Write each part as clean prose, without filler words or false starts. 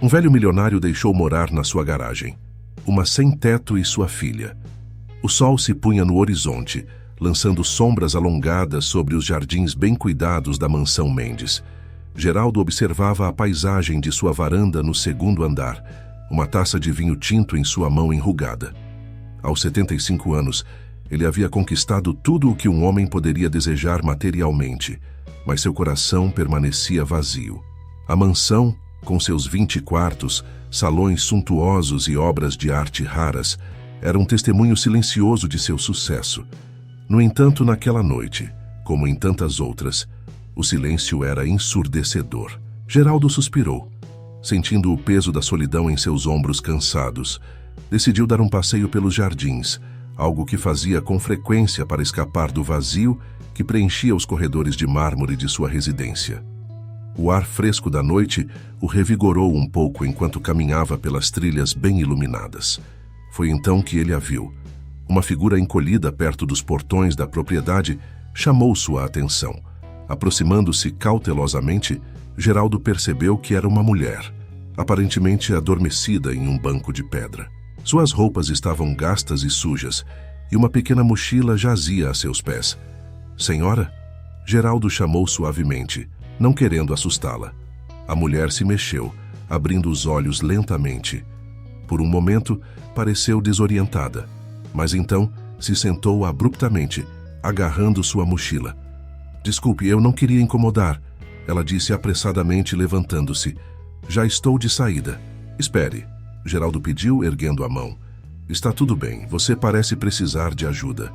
Um velho milionário deixou morar na sua garagem. Uma sem-teto e sua filha. O sol se punha no horizonte, lançando sombras alongadas sobre os jardins bem cuidados da mansão Mendes. Geraldo observava a paisagem de sua varanda no segundo andar, uma taça de vinho tinto em sua mão enrugada. Aos 75 anos, ele havia conquistado tudo o que um homem poderia desejar materialmente, mas seu coração permanecia vazio. A mansão, com seus 20 quartos, salões suntuosos e obras de arte raras, era um testemunho silencioso de seu sucesso. No entanto, naquela noite, como em tantas outras, o silêncio era ensurdecedor. Geraldo suspirou. Sentindo o peso da solidão em seus ombros cansados, decidiu dar um passeio pelos jardins, algo que fazia com frequência para escapar do vazio que preenchia os corredores de mármore de sua residência. O ar fresco da noite o revigorou um pouco enquanto caminhava pelas trilhas bem iluminadas. Foi então que ele a viu. Uma figura encolhida perto dos portões da propriedade chamou sua atenção. Aproximando-se cautelosamente, Geraldo percebeu que era uma mulher, aparentemente adormecida em um banco de pedra. Suas roupas estavam gastas e sujas, e uma pequena mochila jazia a seus pés. "Senhora?" Geraldo chamou suavemente, não querendo assustá-la. A mulher se mexeu, abrindo os olhos lentamente. Por um momento, pareceu desorientada, mas então se sentou abruptamente, agarrando sua mochila. "Desculpe, eu não queria incomodar", ela disse apressadamente, levantando-se. "Já estou de saída." "Espere", Geraldo pediu, erguendo a mão. "Está tudo bem, você parece precisar de ajuda."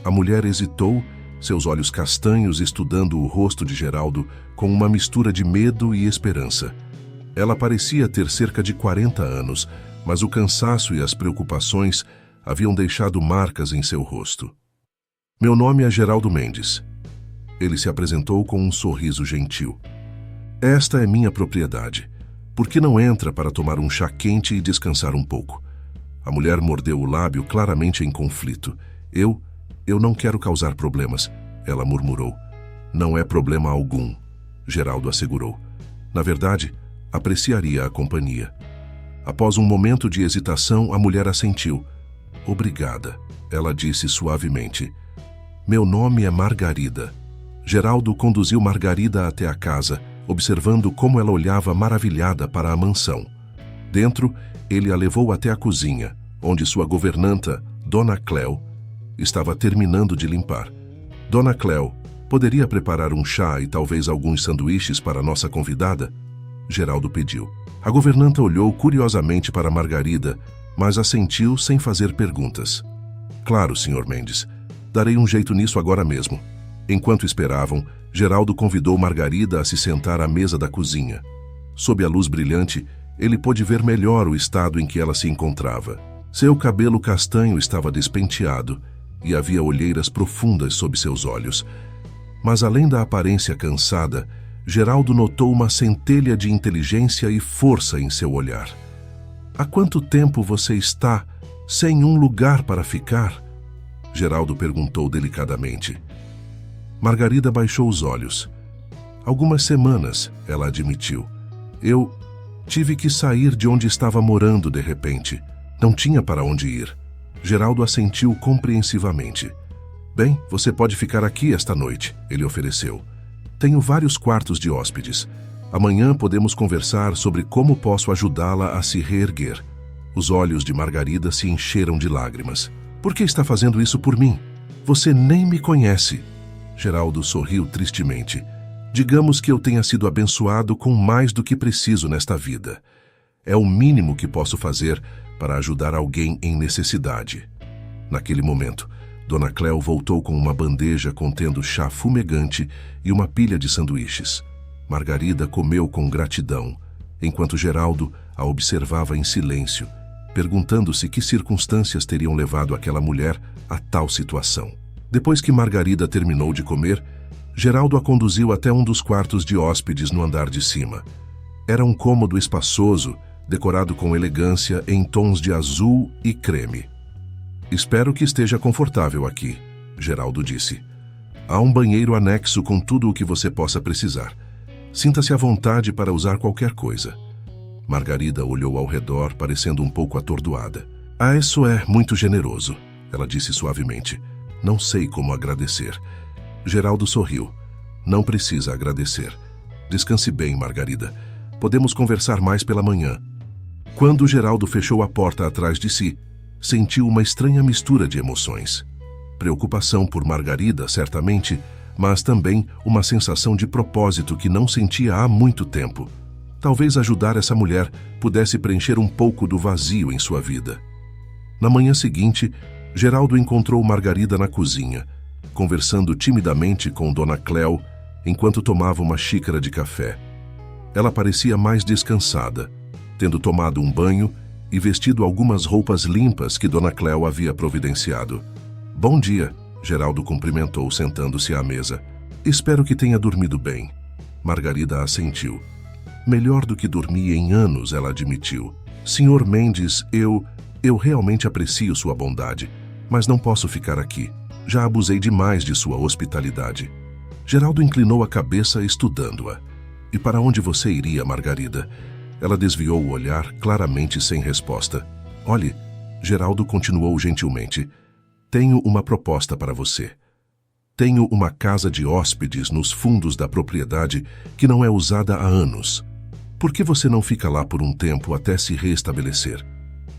A mulher hesitou, seus olhos castanhos estudando o rosto de Geraldo com uma mistura de medo e esperança. Ela parecia ter cerca de 40 anos, mas o cansaço e as preocupações haviam deixado marcas em seu rosto. "Meu nome é Geraldo Mendes." Ele se apresentou com um sorriso gentil. "Esta é minha propriedade. Por que não entra para tomar um chá quente e descansar um pouco?" A mulher mordeu o lábio, claramente em conflito. Eu não quero causar problemas", ela murmurou. "Não é problema algum", Geraldo assegurou. Na verdade, apreciaria a companhia. Após um momento de hesitação, a mulher assentiu. "Obrigada", ela disse suavemente. "Meu nome é Margarida." Geraldo conduziu Margarida até a casa, observando como ela olhava maravilhada para a mansão. Dentro, ele a levou até a cozinha, onde sua governanta, Dona Cléo, estava terminando de limpar. "Dona Cléo, poderia preparar um chá e talvez alguns sanduíches para nossa convidada?" Geraldo pediu. A governanta olhou curiosamente para Margarida, mas assentiu sem fazer perguntas. "Claro, Sr. Mendes. Darei um jeito nisso agora mesmo." Enquanto esperavam, Geraldo convidou Margarida a se sentar à mesa da cozinha. Sob a luz brilhante, ele pôde ver melhor o estado em que ela se encontrava. Seu cabelo castanho estava despenteado e havia olheiras profundas sob seus olhos. Mas além da aparência cansada, Geraldo notou uma centelha de inteligência e força em seu olhar. "Há quanto tempo você está sem um lugar para ficar?" Geraldo perguntou delicadamente. Margarida baixou os olhos. "Algumas semanas", ela admitiu. Eu tive que sair de onde estava morando de repente. Não tinha para onde ir." Geraldo assentiu compreensivamente. "Bem, você pode ficar aqui esta noite", ele ofereceu. "Tenho vários quartos de hóspedes. Amanhã podemos conversar sobre como posso ajudá-la a se reerguer." Os olhos de Margarida se encheram de lágrimas. "Por que está fazendo isso por mim? Você nem me conhece." Geraldo sorriu tristemente. "Digamos que eu tenha sido abençoado com mais do que preciso nesta vida. É o mínimo que posso fazer para ajudar alguém em necessidade." Naquele momento, Dona Cléo voltou com uma bandeja contendo chá fumegante e uma pilha de sanduíches. Margarida comeu com gratidão, enquanto Geraldo a observava em silêncio, perguntando-se que circunstâncias teriam levado aquela mulher a tal situação. Depois que Margarida terminou de comer, Geraldo a conduziu até um dos quartos de hóspedes no andar de cima. Era um cômodo espaçoso, decorado com elegância em tons de azul e creme. "Espero que esteja confortável aqui", Geraldo disse. "Há um banheiro anexo com tudo o que você possa precisar. Sinta-se à vontade para usar qualquer coisa." Margarida olhou ao redor, parecendo um pouco atordoada. Ah, isso é muito generoso, ela disse suavemente. Não sei como agradecer. Geraldo sorriu. Não precisa agradecer. Descanse bem, Margarida. Podemos conversar mais pela manhã. Quando Geraldo fechou a porta atrás de si, sentiu uma estranha mistura de emoções. Preocupação por Margarida, certamente, mas também uma sensação de propósito que não sentia há muito tempo. Talvez ajudar essa mulher pudesse preencher um pouco do vazio em sua vida. Na manhã seguinte, Geraldo encontrou Margarida na cozinha, conversando timidamente com Dona Cléo enquanto tomava uma xícara de café. Ela parecia mais descansada, tendo tomado um banho e vestido algumas roupas limpas que Dona Cléo havia providenciado. Bom dia, Geraldo cumprimentou sentando-se à mesa. Espero que tenha dormido bem. Margarida assentiu. Melhor do que dormi em anos, ela admitiu. Senhor Mendes, eu realmente aprecio sua bondade, mas não posso ficar aqui. Já abusei demais de sua hospitalidade. Geraldo inclinou a cabeça estudando-a. E para onde você iria, Margarida? Ela desviou o olhar, claramente sem resposta. Olhe, Geraldo continuou gentilmente. Tenho uma proposta para você. Tenho uma casa de hóspedes nos fundos da propriedade que não é usada há anos. Por que você não fica lá por um tempo até se restabelecer?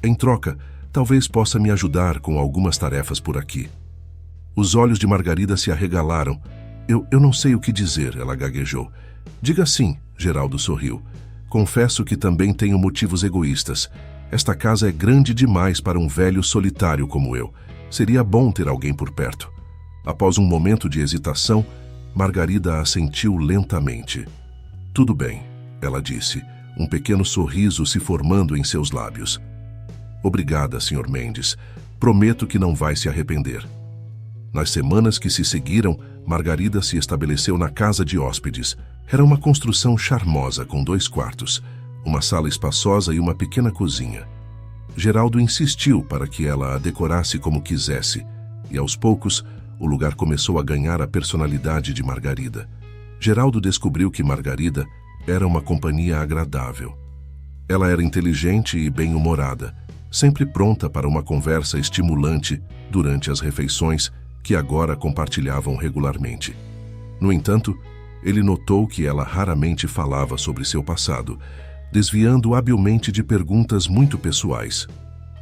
Em troca, talvez possa me ajudar com algumas tarefas por aqui. Os olhos de Margarida se arregalaram. Eu não sei o que dizer, ela gaguejou. Diga sim, Geraldo sorriu. Confesso que também tenho motivos egoístas. Esta casa é grande demais para um velho solitário como eu. Seria bom ter alguém por perto. Após um momento de hesitação, Margarida assentiu lentamente. Tudo bem, ela disse, um pequeno sorriso se formando em seus lábios. Obrigada, Sr. Mendes. Prometo que não vai se arrepender. Nas semanas que se seguiram, Margarida se estabeleceu na casa de hóspedes. Era uma construção charmosa com 2 quartos, uma sala espaçosa e uma pequena cozinha. Geraldo insistiu para que ela a decorasse como quisesse, e aos poucos o lugar começou a ganhar a personalidade de Margarida. Geraldo descobriu que Margarida era uma companhia agradável. Ela era inteligente e bem-humorada, sempre pronta para uma conversa estimulante durante as refeições que agora compartilhavam regularmente. No entanto, ele notou que ela raramente falava sobre seu passado, desviando habilmente de perguntas muito pessoais.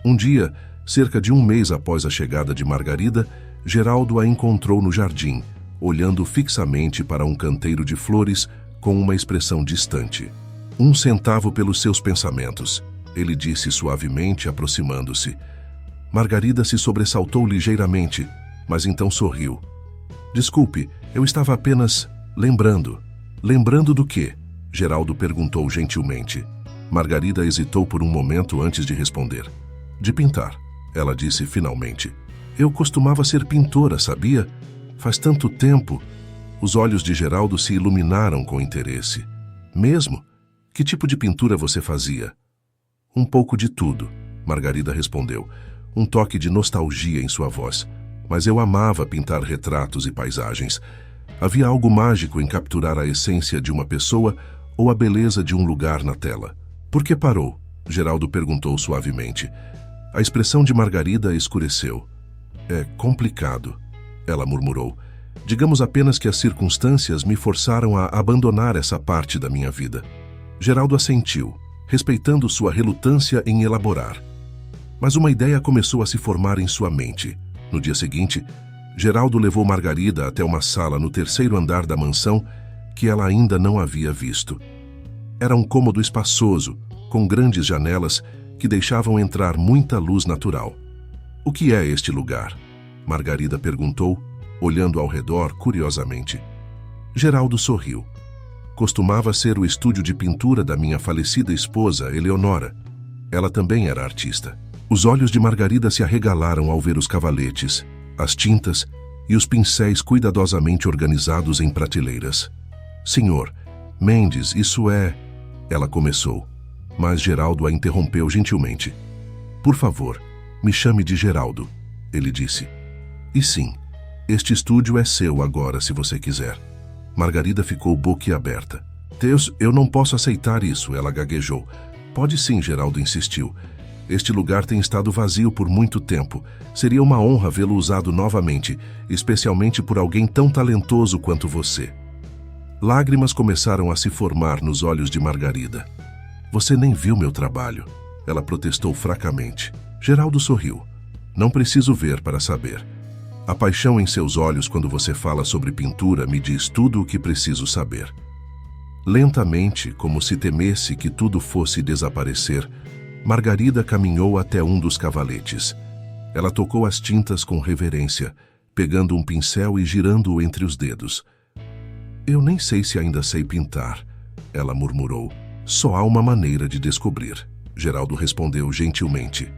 Um dia, cerca de um mês após a chegada de Margarida, Geraldo a encontrou no jardim, olhando fixamente para um canteiro de flores com uma expressão distante. 1 centavo pelos seus pensamentos, ele disse suavemente, aproximando-se. Margarida se sobressaltou ligeiramente, mas então sorriu. Desculpe, eu estava apenas lembrando. Lembrando do quê? Geraldo perguntou gentilmente. Margarida hesitou por um momento antes de responder. De pintar, ela disse finalmente. Eu costumava ser pintora, sabia? Faz tanto tempo. Os olhos de Geraldo se iluminaram com interesse. Mesmo? Que tipo de pintura você fazia? Um pouco de tudo, Margarida respondeu, um toque de nostalgia em sua voz. Mas eu amava pintar retratos e paisagens. Havia algo mágico em capturar a essência de uma pessoa ou a beleza de um lugar na tela. Por que parou? Geraldo perguntou suavemente. A expressão de Margarida escureceu. É complicado, ela murmurou. Digamos apenas que as circunstâncias me forçaram a abandonar essa parte da minha vida. Geraldo assentiu, respeitando sua relutância em elaborar. Mas uma ideia começou a se formar em sua mente. No dia seguinte, Geraldo levou Margarida até uma sala no 3º andar da mansão que ela ainda não havia visto. Era um cômodo espaçoso, com grandes janelas que deixavam entrar muita luz natural. O que é este lugar? Margarida perguntou, olhando ao redor curiosamente. Geraldo sorriu. Costumava ser o estúdio de pintura da minha falecida esposa, Eleonora. Ela também era artista. Os olhos de Margarida se arregalaram ao ver os cavaletes, as tintas e os pincéis cuidadosamente organizados em prateleiras. Senhor, Mendes, isso é... Ela começou, mas Geraldo a interrompeu gentilmente. Por favor, me chame de Geraldo, ele disse. E sim, este estúdio é seu agora, se você quiser. Margarida ficou boquiaberta. Deus, eu não posso aceitar isso, ela gaguejou. Pode sim, Geraldo insistiu. Este lugar tem estado vazio por muito tempo. Seria uma honra vê-lo usado novamente, especialmente por alguém tão talentoso quanto você. Lágrimas começaram a se formar nos olhos de Margarida. Você nem viu meu trabalho, ela protestou fracamente. Geraldo sorriu. Não preciso ver para saber. A paixão em seus olhos quando você fala sobre pintura me diz tudo o que preciso saber. Lentamente, como se temesse que tudo fosse desaparecer, Margarida caminhou até um dos cavaletes. Ela tocou as tintas com reverência, pegando um pincel e girando-o entre os dedos. Eu nem sei se ainda sei pintar, ela murmurou. Só há uma maneira de descobrir, Geraldo respondeu gentilmente.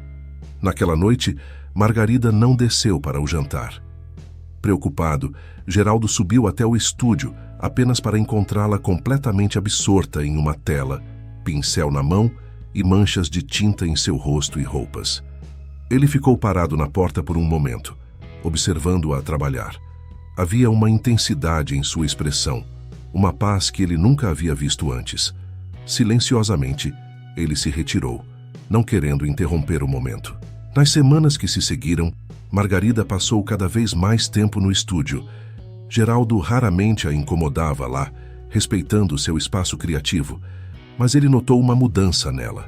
Naquela noite, Margarida não desceu para o jantar. Preocupado, Geraldo subiu até o estúdio, apenas para encontrá-la completamente absorta em uma tela, pincel na mão e manchas de tinta em seu rosto e roupas. Ele ficou parado na porta por um momento, observando-a trabalhar. Havia uma intensidade em sua expressão, uma paz que ele nunca havia visto antes. Silenciosamente, ele se retirou, não querendo interromper o momento. Nas semanas que se seguiram, Margarida passou cada vez mais tempo no estúdio. Geraldo raramente a incomodava lá, respeitando seu espaço criativo, mas ele notou uma mudança nela.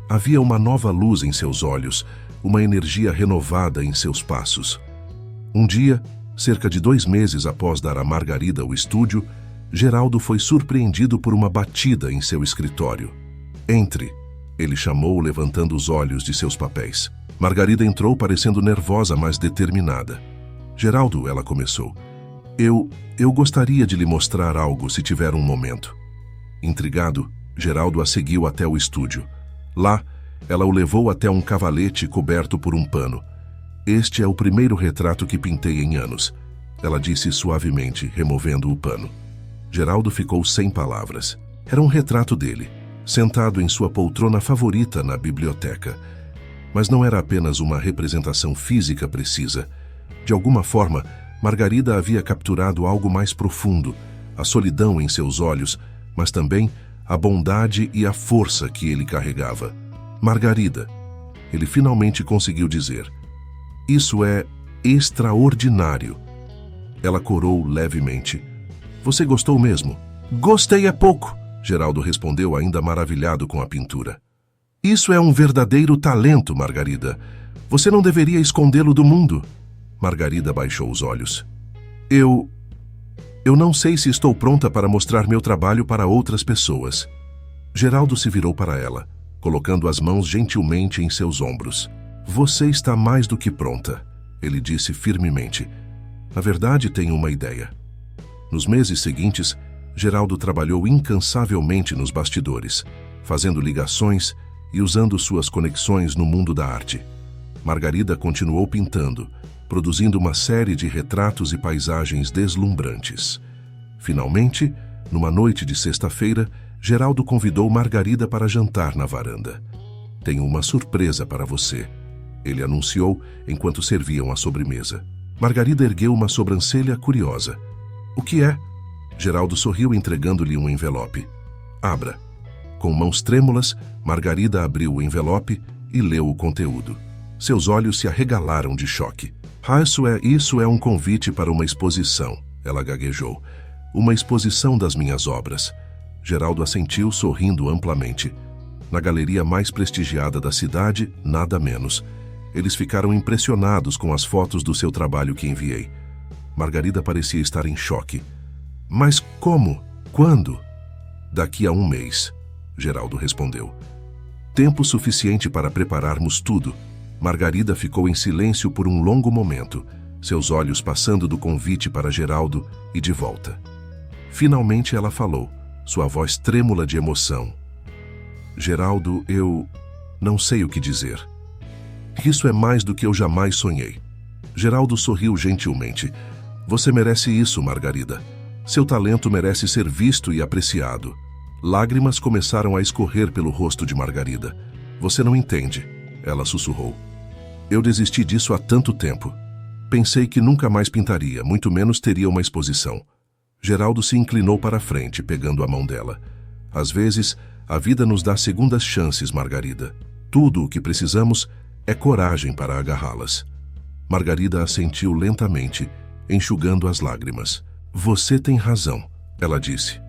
Havia uma nova luz em seus olhos, uma energia renovada em seus passos. Um dia, cerca de 2 meses após dar a Margarida o estúdio, Geraldo foi surpreendido por uma batida em seu escritório. Entre, ele chamou, levantando os olhos de seus papéis. Margarida entrou parecendo nervosa, mas determinada. Geraldo, ela começou. Eu gostaria de lhe mostrar algo se tiver um momento. Intrigado, Geraldo a seguiu até o estúdio. Lá, ela o levou até um cavalete coberto por um pano. Este é o primeiro retrato que pintei em anos, ela disse suavemente, removendo o pano. Geraldo ficou sem palavras. Era um retrato dele, sentado em sua poltrona favorita na biblioteca. Mas não era apenas uma representação física precisa. De alguma forma, Margarida havia capturado algo mais profundo, a solidão em seus olhos, mas também a bondade e a força que ele carregava. Margarida, ele finalmente conseguiu dizer. Isso é extraordinário. Ela corou levemente. Você gostou mesmo? Gostei é pouco, Geraldo respondeu, ainda maravilhado com a pintura. Isso é um verdadeiro talento, Margarida. Você não deveria escondê-lo do mundo. Margarida baixou os olhos. Eu não sei se estou pronta para mostrar meu trabalho para outras pessoas. Geraldo se virou para ela, colocando as mãos gentilmente em seus ombros. Você está mais do que pronta, ele disse firmemente. Na verdade, tenho uma ideia. Nos meses seguintes, Geraldo trabalhou incansavelmente nos bastidores, fazendo ligações e usando suas conexões no mundo da arte. Margarida continuou pintando, produzindo uma série de retratos e paisagens deslumbrantes. Finalmente, numa noite de sexta-feira, Geraldo convidou Margarida para jantar na varanda. Tenho uma surpresa para você, ele anunciou enquanto serviam a sobremesa. Margarida ergueu uma sobrancelha curiosa. O que é? Geraldo sorriu entregando-lhe um envelope. Abra. Com mãos trêmulas, Margarida abriu o envelope e leu o conteúdo. Seus olhos se arregalaram de choque. Isso é um convite para uma exposição, ela gaguejou. Uma exposição das minhas obras. Geraldo assentiu, sorrindo amplamente. Na galeria mais prestigiada da cidade, nada menos. Eles ficaram impressionados com as fotos do seu trabalho que enviei. Margarida parecia estar em choque. Mas como? Quando? Daqui a 1 mês, Geraldo respondeu. Tempo suficiente para prepararmos tudo. Margarida ficou em silêncio por um longo momento, seus olhos passando do convite para Geraldo e de volta. Finalmente ela falou, sua voz trêmula de emoção. Geraldo, eu não sei o que dizer. Isso é mais do que eu jamais sonhei. Geraldo sorriu gentilmente. Você merece isso, Margarida. Seu talento merece ser visto e apreciado. Lágrimas começaram a escorrer pelo rosto de Margarida. Você não entende, ela sussurrou. Eu desisti disso há tanto tempo. Pensei que nunca mais pintaria, muito menos teria uma exposição. Geraldo se inclinou para a frente, pegando a mão dela. Às vezes, A vida nos dá segundas chances, Margarida. Tudo o que precisamos é coragem para agarrá-las. Margarida assentiu lentamente, enxugando as lágrimas. Você tem razão, ela disse.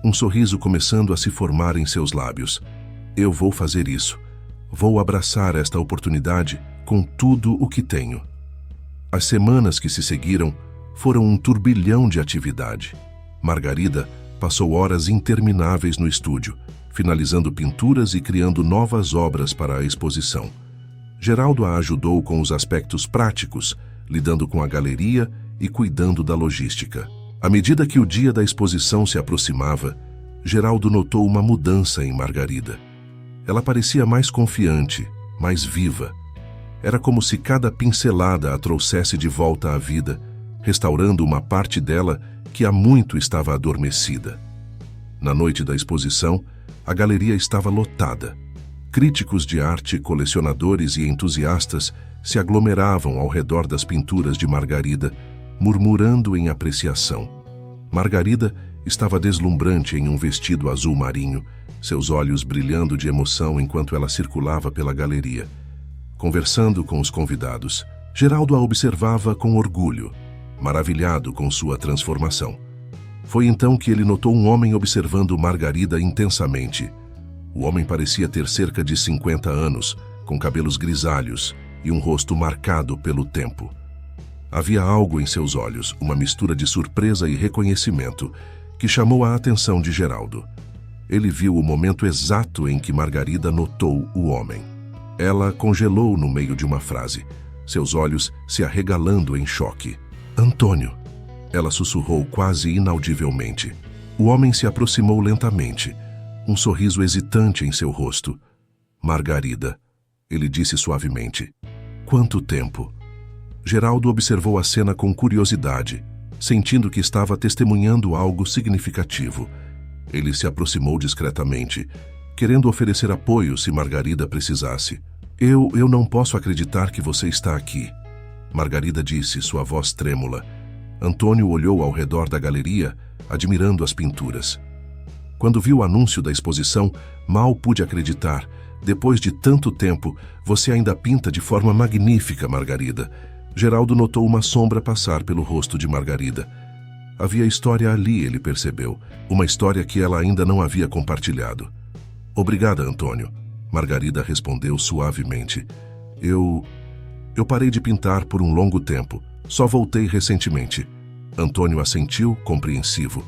Um sorriso começando a se formar em seus lábios. Eu vou fazer isso. Vou abraçar esta oportunidade com tudo o que tenho. As semanas que se seguiram foram um turbilhão de atividade. Margarida passou horas intermináveis no estúdio, finalizando pinturas e criando novas obras para a exposição. Geraldo a ajudou com os aspectos práticos, lidando com a galeria e cuidando da logística. À medida que o dia da exposição se aproximava, Geraldo notou uma mudança em Margarida. Ela parecia mais confiante, mais viva. Era como se cada pincelada a trouxesse de volta à vida, restaurando uma parte dela que há muito estava adormecida. Na noite da exposição, a galeria estava lotada. Críticos de arte, colecionadores e entusiastas se aglomeravam ao redor das pinturas de Margarida, murmurando em apreciação. Margarida estava deslumbrante em um vestido azul marinho, seus olhos brilhando de emoção enquanto ela circulava pela galeria. Conversando com os convidados, Geraldo a observava com orgulho, maravilhado com sua transformação. Foi então que ele notou um homem observando Margarida intensamente. O homem parecia ter cerca de 50 anos, com cabelos grisalhos e um rosto marcado pelo tempo. Havia algo em seus olhos, uma mistura de surpresa e reconhecimento, que chamou a atenção de Geraldo. Ele viu o momento exato em que Margarida notou o homem. Ela congelou no meio de uma frase, seus olhos se arregalando em choque. Antônio, ela sussurrou quase inaudivelmente. O homem se aproximou lentamente, um sorriso hesitante em seu rosto. Margarida, ele disse suavemente. Quanto tempo? Geraldo observou a cena com curiosidade, sentindo que estava testemunhando algo significativo. Ele se aproximou discretamente, querendo oferecer apoio se Margarida precisasse. Eu não posso acreditar que você está aqui, Margarida disse, sua voz trêmula. Antônio olhou ao redor da galeria, admirando as pinturas. Quando viu o anúncio da exposição, mal pude acreditar. Depois de tanto tempo, você ainda pinta de forma magnífica, Margarida. Geraldo notou uma sombra passar pelo rosto de Margarida. Havia história ali, ele percebeu. Uma história que ela ainda não havia compartilhado. Obrigada, Antônio. Margarida respondeu suavemente. Eu parei de pintar por um longo tempo. Só voltei recentemente. Antônio assentiu, compreensivo.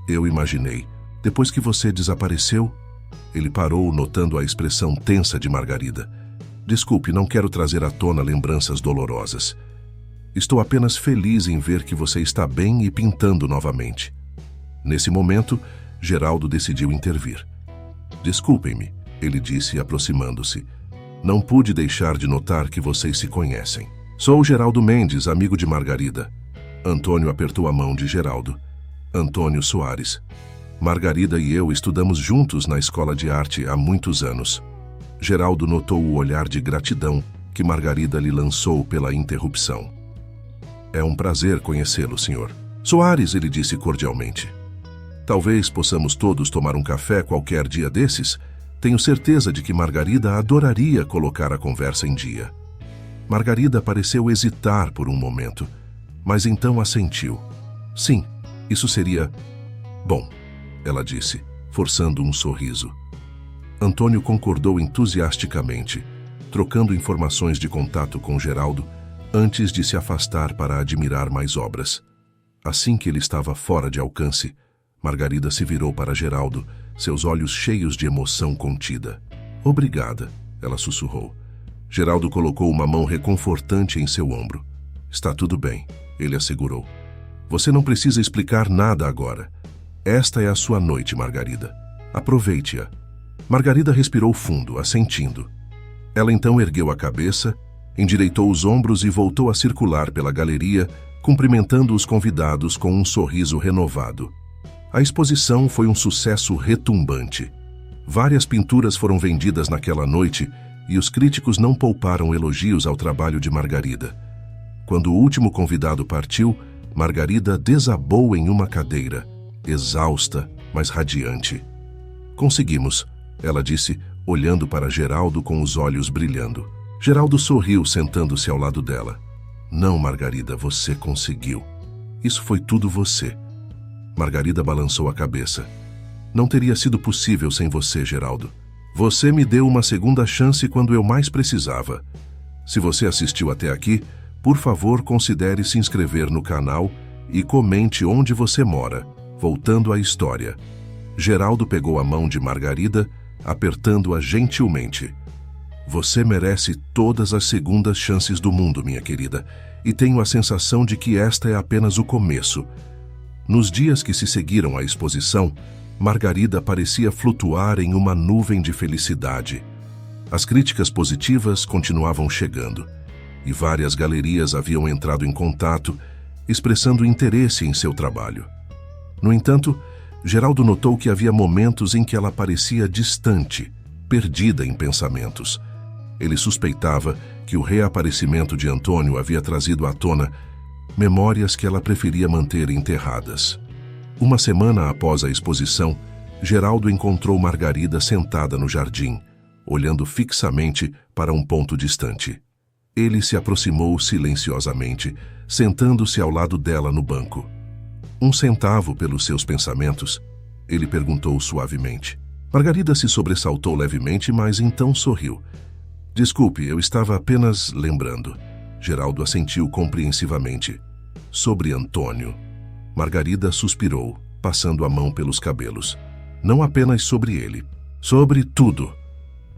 Eu imaginei. Depois que você desapareceu... Ele parou, notando a expressão tensa de Margarida. Desculpe, não quero trazer à tona lembranças dolorosas. Estou apenas feliz em ver que você está bem e pintando novamente. Nesse momento, Geraldo decidiu intervir. Desculpem-me, ele disse, aproximando-se. Não pude deixar de notar que vocês se conhecem. Sou Geraldo Mendes, amigo de Margarida. Antônio apertou a mão de Geraldo. Antônio Soares. Margarida e eu estudamos juntos na escola de arte há muitos anos. Geraldo notou o olhar de gratidão que Margarida lhe lançou pela interrupção. É um prazer conhecê-lo, senhor. Soares, ele disse cordialmente. Talvez possamos todos tomar um café qualquer dia desses. Tenho certeza de que Margarida adoraria colocar a conversa em dia. Margarida pareceu hesitar por um momento, mas então assentiu. Sim, isso seria... bom, ela disse, forçando um sorriso. Antônio concordou entusiasticamente, trocando informações de contato com Geraldo antes de se afastar para admirar mais obras. Assim que ele estava fora de alcance, Margarida se virou para Geraldo, seus olhos cheios de emoção contida. Obrigada, ela sussurrou. Geraldo colocou uma mão reconfortante em seu ombro. Está tudo bem, ele assegurou. Você não precisa explicar nada agora. Esta é a sua noite, Margarida. Aproveite-a. Margarida respirou fundo, assentindo. Ela então ergueu a cabeça, endireitou os ombros e voltou a circular pela galeria, cumprimentando os convidados com um sorriso renovado. A exposição foi um sucesso retumbante. Várias pinturas foram vendidas naquela noite e os críticos não pouparam elogios ao trabalho de Margarida. Quando o último convidado partiu, Margarida desabou em uma cadeira, exausta, mas radiante. Conseguimos, ela disse, olhando para Geraldo com os olhos brilhando. Geraldo sorriu, sentando-se ao lado dela. Não, Margarida, você conseguiu. Isso foi tudo você. Margarida balançou a cabeça. Não teria sido possível sem você, Geraldo. Você me deu uma segunda chance quando eu mais precisava. Se você assistiu até aqui, por favor, considere se inscrever no canal e comente onde você mora. Voltando à história. Geraldo pegou a mão de Margarida, apertando-a gentilmente. Você merece todas as segundas chances do mundo, minha querida, e tenho a sensação de que esta é apenas o começo. Nos dias que se seguiram à exposição, Margarida parecia flutuar em uma nuvem de felicidade. As críticas positivas continuavam chegando, e várias galerias haviam entrado em contato, expressando interesse em seu trabalho. No entanto, Geraldo notou que havia momentos em que ela parecia distante, perdida em pensamentos. Ele suspeitava que o reaparecimento de Antônio havia trazido à tona memórias que ela preferia manter enterradas. Uma semana após a exposição, Geraldo encontrou Margarida sentada no jardim, olhando fixamente para um ponto distante. Ele se aproximou silenciosamente, sentando-se ao lado dela no banco. Um centavo pelos seus pensamentos? Ele perguntou suavemente. Margarida se sobressaltou levemente, mas então sorriu. Desculpe, eu estava apenas lembrando. Geraldo assentiu compreensivamente. Sobre Antônio. Margarida suspirou, passando a mão pelos cabelos. Não apenas sobre ele. Sobre tudo.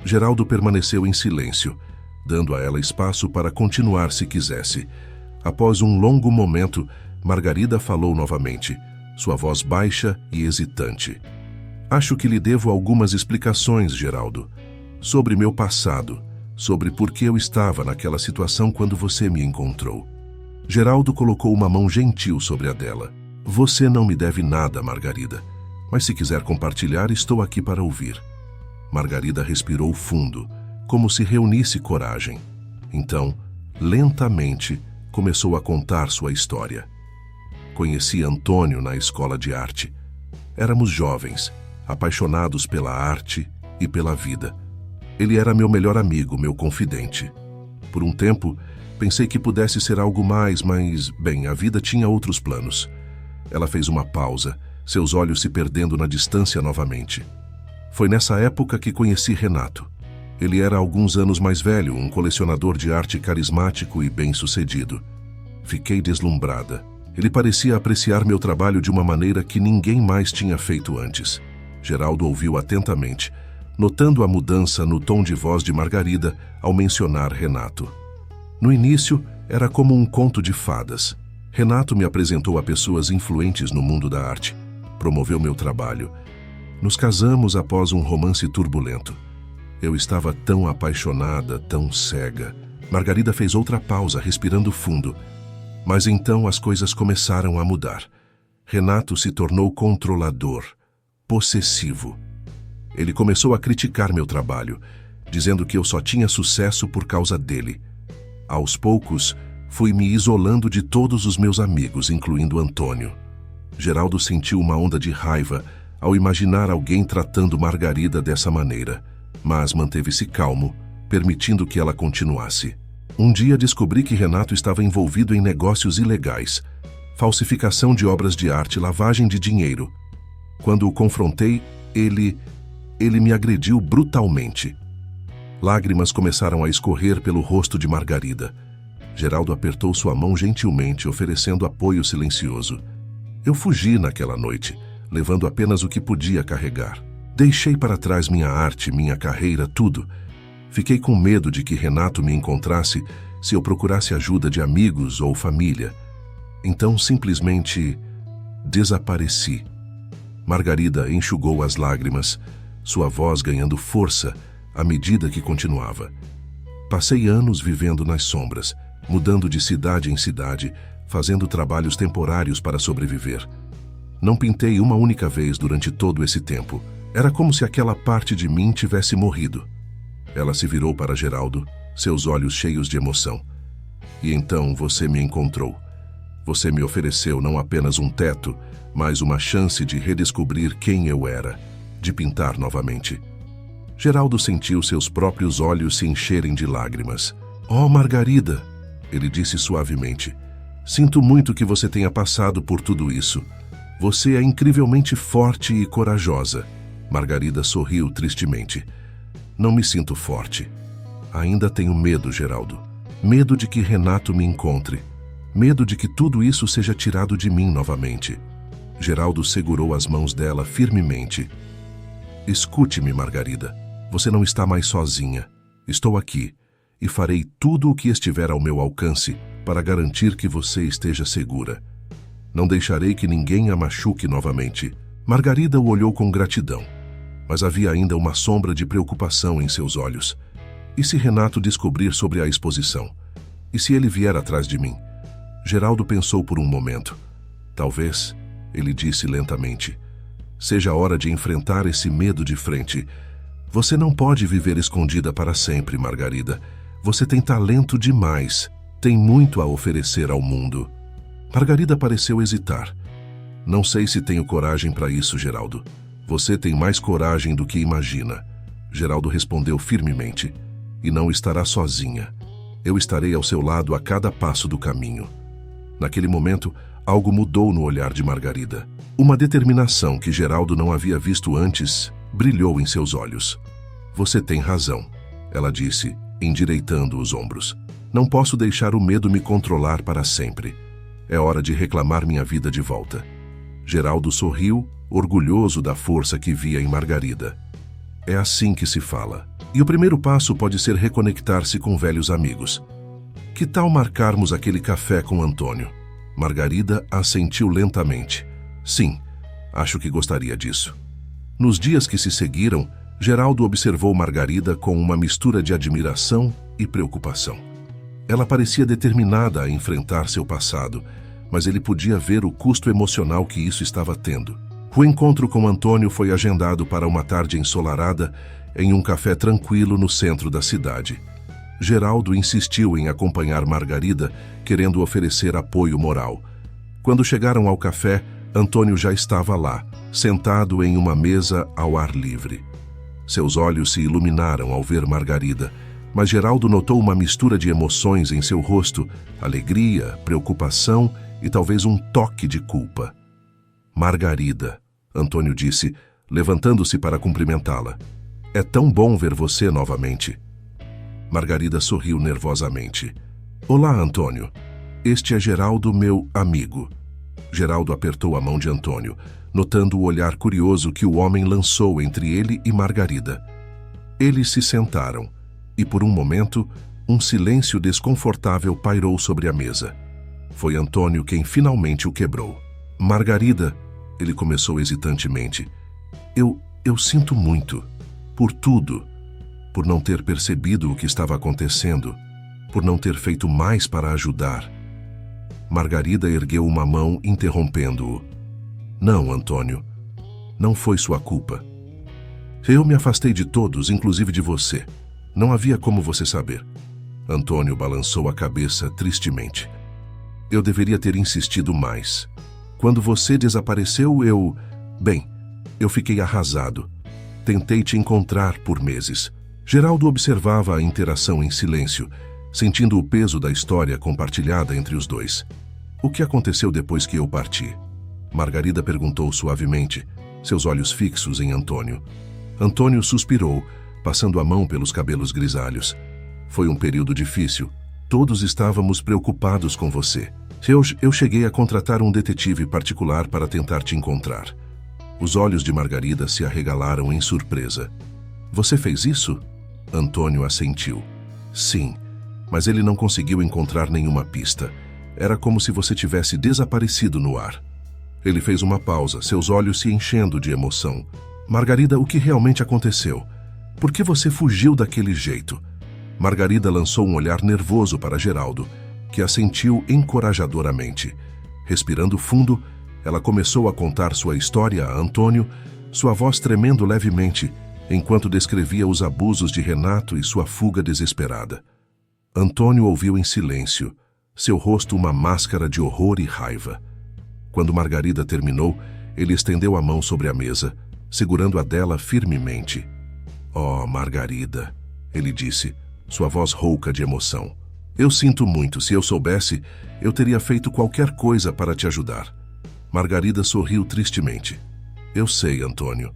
Geraldo permaneceu em silêncio, dando a ela espaço para continuar se quisesse. Após um longo momento, Margarida falou novamente, sua voz baixa e hesitante. Acho que lhe devo algumas explicações, Geraldo. Sobre meu passado, sobre por que eu estava naquela situação quando você me encontrou. Geraldo colocou uma mão gentil sobre a dela. Você não me deve nada, Margarida, mas se quiser compartilhar, estou aqui para ouvir. Margarida respirou fundo, como se reunisse coragem. Então, lentamente, começou a contar sua história. Conheci Antônio na escola de arte. Éramos jovens, apaixonados pela arte e pela vida. Ele era meu melhor amigo, meu confidente. Por um tempo, pensei que pudesse ser algo mais, mas, bem, a vida tinha outros planos. Ela fez uma pausa, seus olhos se perdendo na distância novamente. Foi nessa época que conheci Renato. Ele era alguns anos mais velho, um colecionador de arte carismático e bem-sucedido. Fiquei deslumbrada. Ele parecia apreciar meu trabalho de uma maneira que ninguém mais tinha feito antes. Geraldo ouviu atentamente, notando a mudança no tom de voz de Margarida ao mencionar Renato. No início, era como um conto de fadas. Renato me apresentou a pessoas influentes no mundo da arte. Promoveu meu trabalho. Nos casamos após um romance turbulento. Eu estava tão apaixonada, tão cega. Margarida fez outra pausa, respirando fundo. Mas então as coisas começaram a mudar. Renato se tornou controlador, possessivo. Ele começou a criticar meu trabalho, dizendo que eu só tinha sucesso por causa dele. Aos poucos, fui me isolando de todos os meus amigos, incluindo Antônio. Geraldo sentiu uma onda de raiva ao imaginar alguém tratando Margarida dessa maneira, mas manteve-se calmo, permitindo que ela continuasse. Um dia descobri que Renato estava envolvido em negócios ilegais, falsificação de obras de arte, lavagem de dinheiro. Quando o confrontei, ele me agrediu brutalmente. Lágrimas começaram a escorrer pelo rosto de Margarida. Geraldo apertou sua mão gentilmente, oferecendo apoio silencioso. Eu fugi naquela noite, levando apenas o que podia carregar. Deixei para trás minha arte, minha carreira, tudo. Fiquei com medo de que Renato me encontrasse se eu procurasse ajuda de amigos ou família. Então simplesmente desapareci. Margarida enxugou as lágrimas, sua voz ganhando força à medida que continuava. Passei anos vivendo nas sombras, mudando de cidade em cidade, fazendo trabalhos temporários para sobreviver. Não pintei uma única vez durante todo esse tempo. Era como se aquela parte de mim tivesse morrido. Ela se virou para Geraldo, seus olhos cheios de emoção. E então você me encontrou. Você me ofereceu não apenas um teto, mas uma chance de redescobrir quem eu era, de pintar novamente. Geraldo sentiu seus próprios olhos se encherem de lágrimas. "Oh, Margarida", ele disse suavemente. "Sinto muito que você tenha passado por tudo isso. Você é incrivelmente forte e corajosa." Margarida sorriu tristemente. "Não me sinto forte. Ainda tenho medo, Geraldo. Medo de que Renato me encontre. Medo de que tudo isso seja tirado de mim novamente." Geraldo segurou as mãos dela firmemente. "Escute-me, Margarida. Você não está mais sozinha. Estou aqui e farei tudo o que estiver ao meu alcance para garantir que você esteja segura. Não deixarei que ninguém a machuque novamente." Margarida o olhou com gratidão, mas havia ainda uma sombra de preocupação em seus olhos. E se Renato descobrir sobre a exposição? E se ele vier atrás de mim? Geraldo pensou por um momento. "Talvez", ele disse lentamente, "seja a hora de enfrentar esse medo de frente. Você não pode viver escondida para sempre, Margarida. Você tem talento demais. Tem muito a oferecer ao mundo." Margarida pareceu hesitar. "Não sei se tenho coragem para isso, Geraldo. Você tem mais coragem do que imagina." Geraldo respondeu firmemente. "E não estará sozinha. Eu estarei ao seu lado a cada passo do caminho." Naquele momento, algo mudou no olhar de Margarida. Uma determinação que Geraldo não havia visto antes brilhou em seus olhos. "Você tem razão", ela disse, endireitando os ombros. "Não posso deixar o medo me controlar para sempre. É hora de reclamar minha vida de volta." Geraldo sorriu, orgulhoso da força que via em Margarida. É assim que se fala. E o primeiro passo pode ser reconectar-se com velhos amigos. Que tal marcarmos aquele café com Antônio? Margarida assentiu lentamente. "Sim, acho que gostaria disso." Nos dias que se seguiram, Geraldo observou Margarida com uma mistura de admiração e preocupação. Ela parecia determinada a enfrentar seu passado, mas ele podia ver o custo emocional que isso estava tendo. O encontro com Antônio foi agendado para uma tarde ensolarada em um café tranquilo no centro da cidade. Geraldo insistiu em acompanhar Margarida, querendo oferecer apoio moral. Quando chegaram ao café, Antônio já estava lá, sentado em uma mesa ao ar livre. Seus olhos se iluminaram ao ver Margarida, mas Geraldo notou uma mistura de emoções em seu rosto, alegria, preocupação e talvez um toque de culpa. "Margarida", Antônio disse, levantando-se para cumprimentá-la. "É tão bom ver você novamente." Margarida sorriu nervosamente. "Olá, Antônio. Este é Geraldo, meu amigo." Geraldo apertou a mão de Antônio, notando o olhar curioso que o homem lançou entre ele e Margarida. Eles se sentaram, e por um momento, um silêncio desconfortável pairou sobre a mesa. Foi Antônio quem finalmente o quebrou. "Margarida", ele começou hesitantemente, eu sinto muito. Por tudo. Por não ter percebido o que estava acontecendo. Por não ter feito mais para ajudar." Margarida ergueu uma mão, interrompendo-o. "Não, Antônio. Não foi sua culpa. Eu me afastei de todos, inclusive de você. Não havia como você saber." Antônio balançou a cabeça tristemente. "Eu deveria ter insistido mais. Quando você desapareceu, eu fiquei arrasado. Tentei te encontrar por meses." Geraldo observava a interação em silêncio, sentindo o peso da história compartilhada entre os dois. "O que aconteceu depois que eu parti?" Margarida perguntou suavemente, seus olhos fixos em Antônio. Antônio suspirou, passando a mão pelos cabelos grisalhos. "Foi um período difícil. Todos estávamos preocupados com você. Eu cheguei a contratar um detetive particular para tentar te encontrar." Os olhos de Margarida se arregalaram em surpresa. "Você fez isso?" Antônio assentiu. "Sim, mas ele não conseguiu encontrar nenhuma pista. Era como se você tivesse desaparecido no ar." Ele fez uma pausa, seus olhos se enchendo de emoção. "Margarida, o que realmente aconteceu? Por que você fugiu daquele jeito?" Margarida lançou um olhar nervoso para Geraldo, que assentiu encorajadoramente. Respirando fundo, ela começou a contar sua história a Antônio, sua voz tremendo levemente, enquanto descrevia os abusos de Renato e sua fuga desesperada. Antônio ouviu em silêncio, seu rosto uma máscara de horror e raiva. Quando Margarida terminou, ele estendeu a mão sobre a mesa, segurando a dela firmemente. Oh, Margarida, ele disse, sua voz rouca de emoção. Eu sinto muito. Se eu soubesse, eu teria feito qualquer coisa para te ajudar. Margarida sorriu tristemente. Eu sei, Antônio.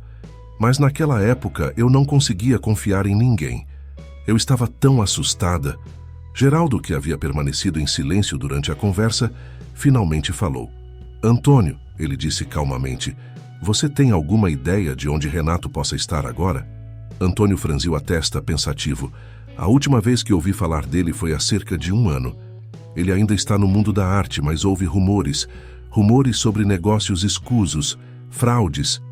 Mas naquela época eu não conseguia confiar em ninguém. Eu estava tão assustada. Geraldo, que havia permanecido em silêncio durante a conversa, finalmente falou. Antônio, ele disse calmamente, você tem alguma ideia de onde Renato possa estar agora? Antônio franziu a testa, pensativo. A última vez que ouvi falar dele foi há cerca de 1 ano. Ele ainda está no mundo da arte, mas houve rumores sobre negócios escusos, fraudes.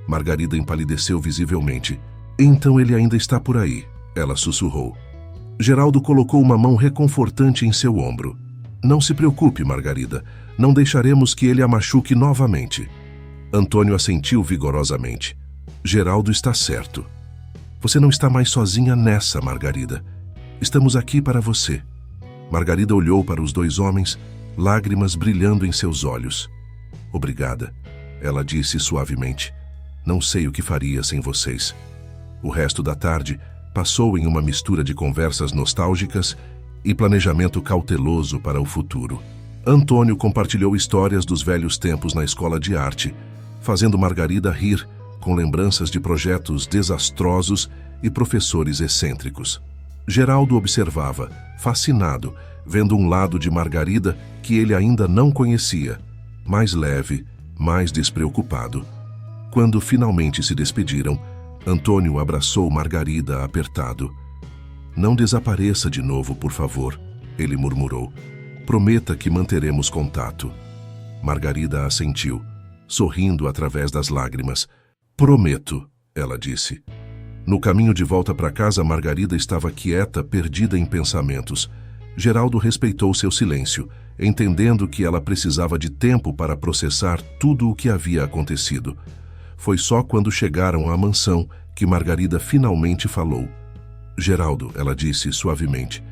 Margarida empalideceu visivelmente. Então ele ainda está por aí, ela sussurrou. Geraldo colocou uma mão reconfortante em seu ombro. Não se preocupe, Margarida. Não deixaremos que ele a machuque novamente. Antônio assentiu vigorosamente. Geraldo está certo. Você não está mais sozinha nessa, Margarida. Estamos aqui para você. Margarida olhou para os 2 homens, lágrimas brilhando em seus olhos. Obrigada, ela disse suavemente. Não sei o que faria sem vocês. O resto da tarde passou em uma mistura de conversas nostálgicas e planejamento cauteloso para o futuro. Antônio compartilhou histórias dos velhos tempos na escola de arte, fazendo Margarida rir com lembranças de projetos desastrosos e professores excêntricos. Geraldo observava, fascinado, vendo um lado de Margarida que ele ainda não conhecia, mais leve, mais despreocupado. Quando finalmente se despediram, Antônio abraçou Margarida apertado. Não desapareça de novo, por favor, ele murmurou. Prometa que manteremos contato. Margarida assentiu, sorrindo através das lágrimas. Prometo, ela disse. No caminho de volta para casa, Margarida estava quieta, perdida em pensamentos. Geraldo respeitou seu silêncio, entendendo que ela precisava de tempo para processar tudo o que havia acontecido. Foi só quando chegaram à mansão que Margarida finalmente falou. Geraldo, ela disse suavemente,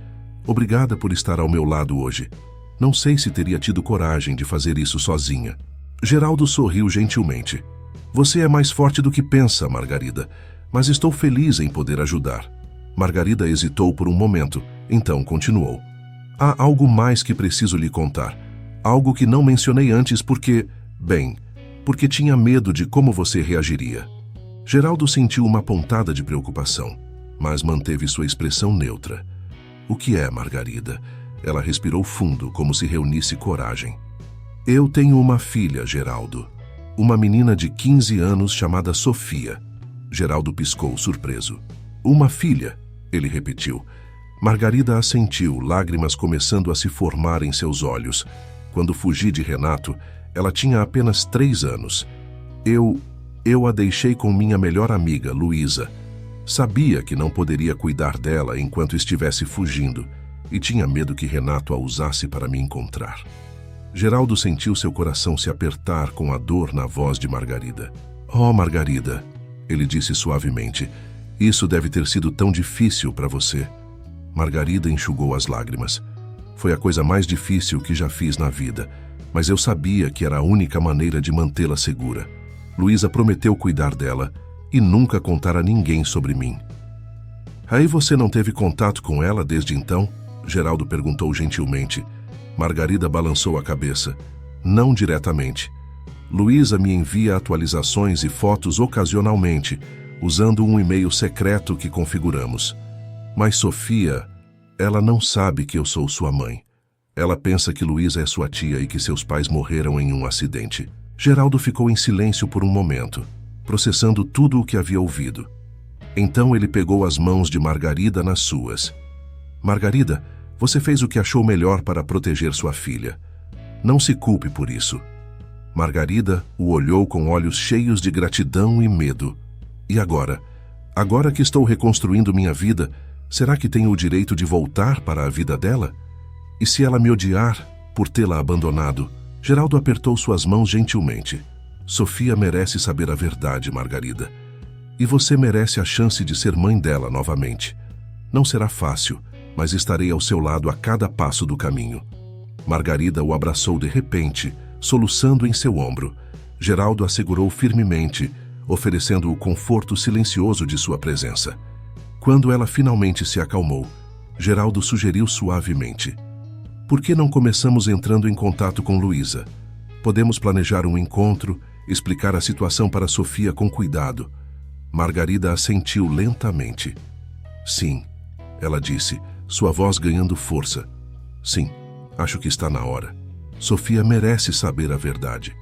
obrigada por estar ao meu lado hoje. Não sei se teria tido coragem de fazer isso sozinha. Geraldo sorriu gentilmente. Você é mais forte do que pensa, Margarida, mas estou feliz em poder ajudar. Margarida hesitou por um momento, então continuou. Há algo mais que preciso lhe contar. Algo que não mencionei antes porque tinha medo de como você reagiria. Geraldo sentiu uma pontada de preocupação, mas manteve sua expressão neutra. O que é, Margarida? Ela respirou fundo, como se reunisse coragem. Eu tenho uma filha, Geraldo. Uma menina de 15 anos chamada Sofia. Geraldo piscou, surpreso. Uma filha, ele repetiu. Margarida assentiu, lágrimas começando a se formar em seus olhos. Quando fugi de Renato, ela tinha apenas 3 anos. Eu a deixei com minha melhor amiga, Luísa. Sabia que não poderia cuidar dela enquanto estivesse fugindo e tinha medo que Renato a usasse para me encontrar. Geraldo sentiu seu coração se apertar com a dor na voz de Margarida. Oh, Margarida, ele disse suavemente, isso deve ter sido tão difícil para você. Margarida enxugou as lágrimas. Foi a coisa mais difícil que já fiz na vida, mas eu sabia que era a única maneira de mantê-la segura. Luísa prometeu cuidar dela e nunca contar a ninguém sobre mim. Aí você não teve contato com ela desde então? Geraldo perguntou gentilmente. Margarida balançou a cabeça. Não diretamente. Luísa me envia atualizações e fotos ocasionalmente, usando um e-mail secreto que configuramos. Mas Sofia, ela não sabe que eu sou sua mãe. Ela pensa que Luísa é sua tia e que seus pais morreram em um acidente. Geraldo ficou em silêncio por um momento, processando tudo o que havia ouvido. Então ele pegou as mãos de Margarida nas suas. Margarida, você fez o que achou melhor para proteger sua filha. Não se culpe por isso. Margarida o olhou com olhos cheios de gratidão e medo. E agora? Agora que estou reconstruindo minha vida, será que tenho o direito de voltar para a vida dela? E se ela me odiar por tê-la abandonado? Geraldo apertou suas mãos gentilmente. Sofia merece saber a verdade, Margarida. E você merece a chance de ser mãe dela novamente. Não será fácil, mas estarei ao seu lado a cada passo do caminho. Margarida o abraçou de repente, soluçando em seu ombro. Geraldo a segurou firmemente, oferecendo o conforto silencioso de sua presença. Quando ela finalmente se acalmou, Geraldo sugeriu suavemente: "Por que não começamos entrando em contato com Luísa? Podemos planejar um encontro, explicar a situação para Sofia com cuidado." Margarida assentiu lentamente. "Sim", ela disse, sua voz ganhando força. "Sim, acho que está na hora. Sofia merece saber a verdade."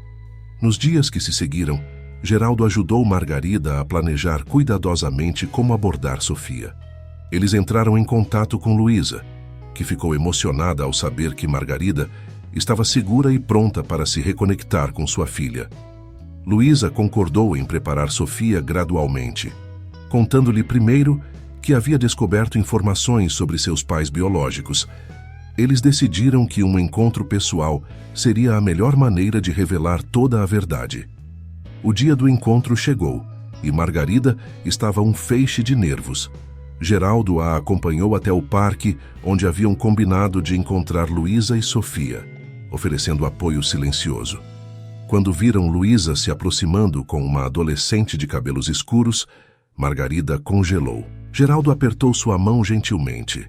Nos dias que se seguiram, Geraldo ajudou Margarida a planejar cuidadosamente como abordar Sofia. Eles entraram em contato com Luísa, que ficou emocionada ao saber que Margarida estava segura e pronta para se reconectar com sua filha. Luísa concordou em preparar Sofia gradualmente, contando-lhe primeiro que havia descoberto informações sobre seus pais biológicos. Eles decidiram que um encontro pessoal seria a melhor maneira de revelar toda a verdade. O dia do encontro chegou e Margarida estava um feixe de nervos. Geraldo a acompanhou até o parque, onde haviam combinado de encontrar Luísa e Sofia, oferecendo apoio silencioso. Quando viram Luísa se aproximando com uma adolescente de cabelos escuros, Margarida congelou. Geraldo apertou sua mão gentilmente.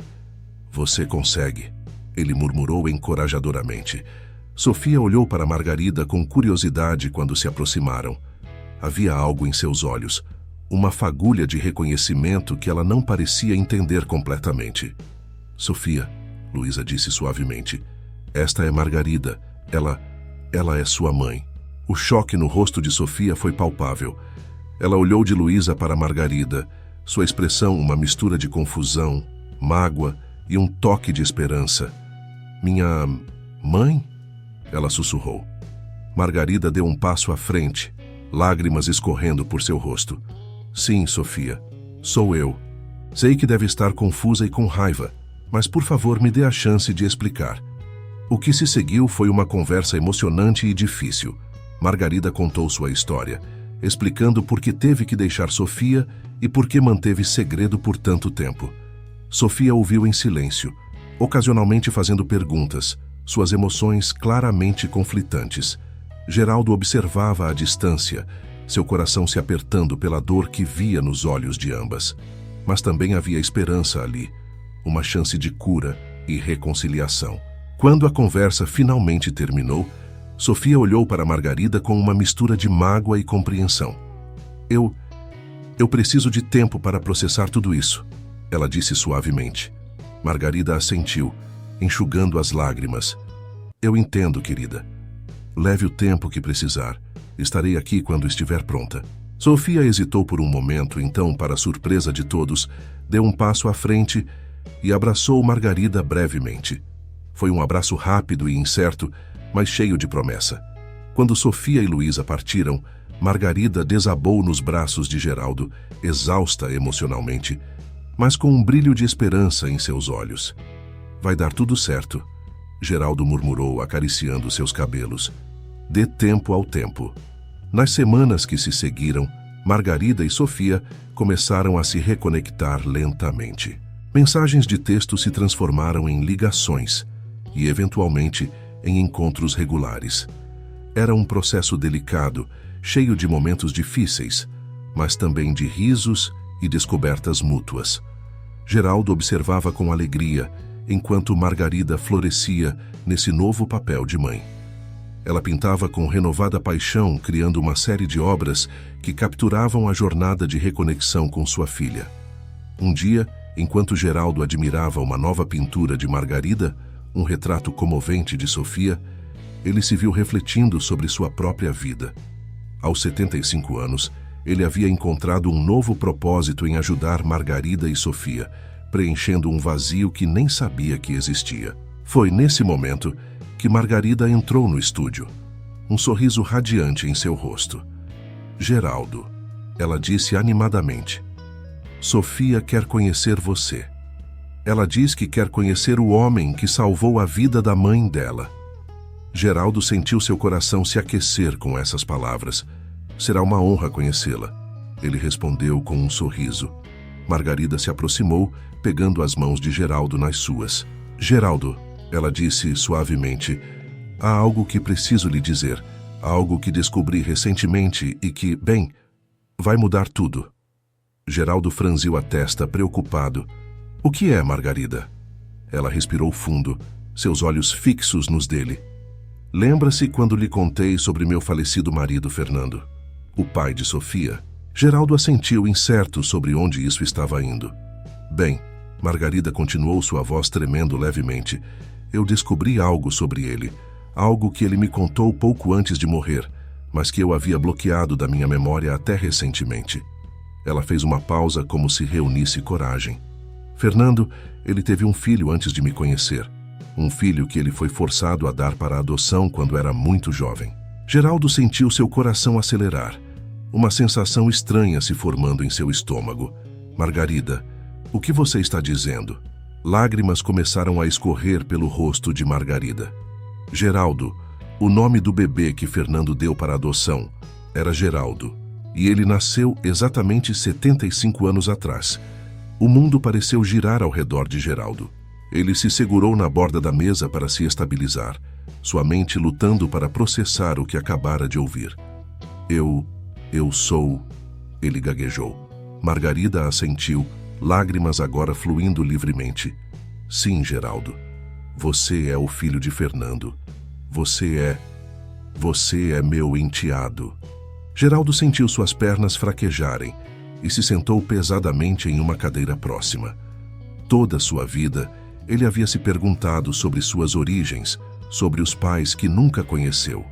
"Você consegue", ele murmurou encorajadoramente. Sofia olhou para Margarida com curiosidade quando se aproximaram. Havia algo em seus olhos, uma fagulha de reconhecimento que ela não parecia entender completamente. "Sofia", Luísa disse suavemente, "esta é Margarida. Ela é sua mãe." O choque no rosto de Sofia foi palpável. Ela olhou de Luísa para Margarida, sua expressão uma mistura de confusão, mágoa e um toque de esperança. "Minha mãe?" ela sussurrou. Margarida deu um passo à frente, lágrimas escorrendo por seu rosto. "Sim, Sofia, sou eu. Sei que deve estar confusa e com raiva, mas por favor me dê a chance de explicar." O que se seguiu foi uma conversa emocionante e difícil. Margarida contou sua história, explicando por que teve que deixar Sofia e por que manteve segredo por tanto tempo. Sofia ouviu em silêncio, ocasionalmente fazendo perguntas, suas emoções claramente conflitantes. Geraldo observava à distância, seu coração se apertando pela dor que via nos olhos de ambas. Mas também havia esperança ali, uma chance de cura e reconciliação. Quando a conversa finalmente terminou, Sofia olhou para Margarida com uma mistura de mágoa e compreensão. Eu preciso de tempo para processar tudo isso", ela disse suavemente. Margarida assentiu, enxugando as lágrimas. "Eu entendo, querida. Leve o tempo que precisar. Estarei aqui quando estiver pronta." Sofia hesitou por um momento, então, para surpresa de todos, deu um passo à frente e abraçou Margarida brevemente. Foi um abraço rápido e incerto, mas cheio de promessa. Quando Sofia e Luísa partiram, Margarida desabou nos braços de Geraldo, exausta emocionalmente, mas com um brilho de esperança em seus olhos. "Vai dar tudo certo", Geraldo murmurou, acariciando seus cabelos. "Dê tempo ao tempo." Nas semanas que se seguiram, Margarida e Sofia começaram a se reconectar lentamente. Mensagens de texto se transformaram em ligações e, eventualmente, em encontros regulares. Era um processo delicado, cheio de momentos difíceis, mas também de risos e descobertas mútuas. Geraldo observava com alegria, enquanto Margarida florescia nesse novo papel de mãe. Ela pintava com renovada paixão, criando uma série de obras que capturavam a jornada de reconexão com sua filha. Um dia, enquanto Geraldo admirava uma nova pintura de Margarida, um retrato comovente de Sofia, ele se viu refletindo sobre sua própria vida. Aos 75 anos, ele havia encontrado um novo propósito em ajudar Margarida e Sofia, preenchendo um vazio que nem sabia que existia. Foi nesse momento que Margarida entrou no estúdio, um sorriso radiante em seu rosto. "Geraldo", ela disse animadamente, "Sofia quer conhecer você. Ela diz que quer conhecer o homem que salvou a vida da mãe dela." Geraldo sentiu seu coração se aquecer com essas palavras. "Será uma honra conhecê-la", ele respondeu com um sorriso. Margarida se aproximou, pegando as mãos de Geraldo nas suas. "Geraldo", ela disse suavemente, "há algo que preciso lhe dizer, algo que descobri recentemente e que, bem, Vai mudar tudo. Geraldo franziu a testa, preocupado. O que é, Margarida? Ela respirou fundo, seus olhos fixos nos dele. Lembra-se quando lhe contei sobre meu falecido marido, Fernando, o pai de Sofia? Geraldo assentiu, incerto sobre onde isso estava indo. Bem, Margarida continuou, sua voz tremendo levemente. Eu descobri algo sobre ele, algo que ele me contou pouco antes de morrer, mas que eu havia bloqueado da minha memória até recentemente. Ela fez uma pausa como se reunisse coragem. Fernando, ele teve um filho antes de me conhecer. Um filho que ele foi forçado a dar para a adoção quando era muito jovem. Geraldo sentiu seu coração acelerar. Uma sensação estranha se formando em seu estômago. Margarida, o que você está dizendo? Lágrimas começaram a escorrer pelo rosto de Margarida. Geraldo, o nome do bebê que Fernando deu para a adoção era Geraldo. E ele nasceu exatamente 75 anos atrás. O mundo pareceu girar ao redor de Geraldo. Ele se segurou na borda da mesa para se estabilizar, sua mente lutando para processar o que acabara de ouvir. Eu sou... Ele gaguejou. Margarida assentiu, lágrimas agora fluindo livremente. Sim, Geraldo. Você é o filho de Fernando. Você é meu enteado. Geraldo sentiu suas pernas fraquejarem e se sentou pesadamente em uma cadeira próxima. Toda sua vida, ele havia se perguntado sobre suas origens, sobre os pais que nunca conheceu.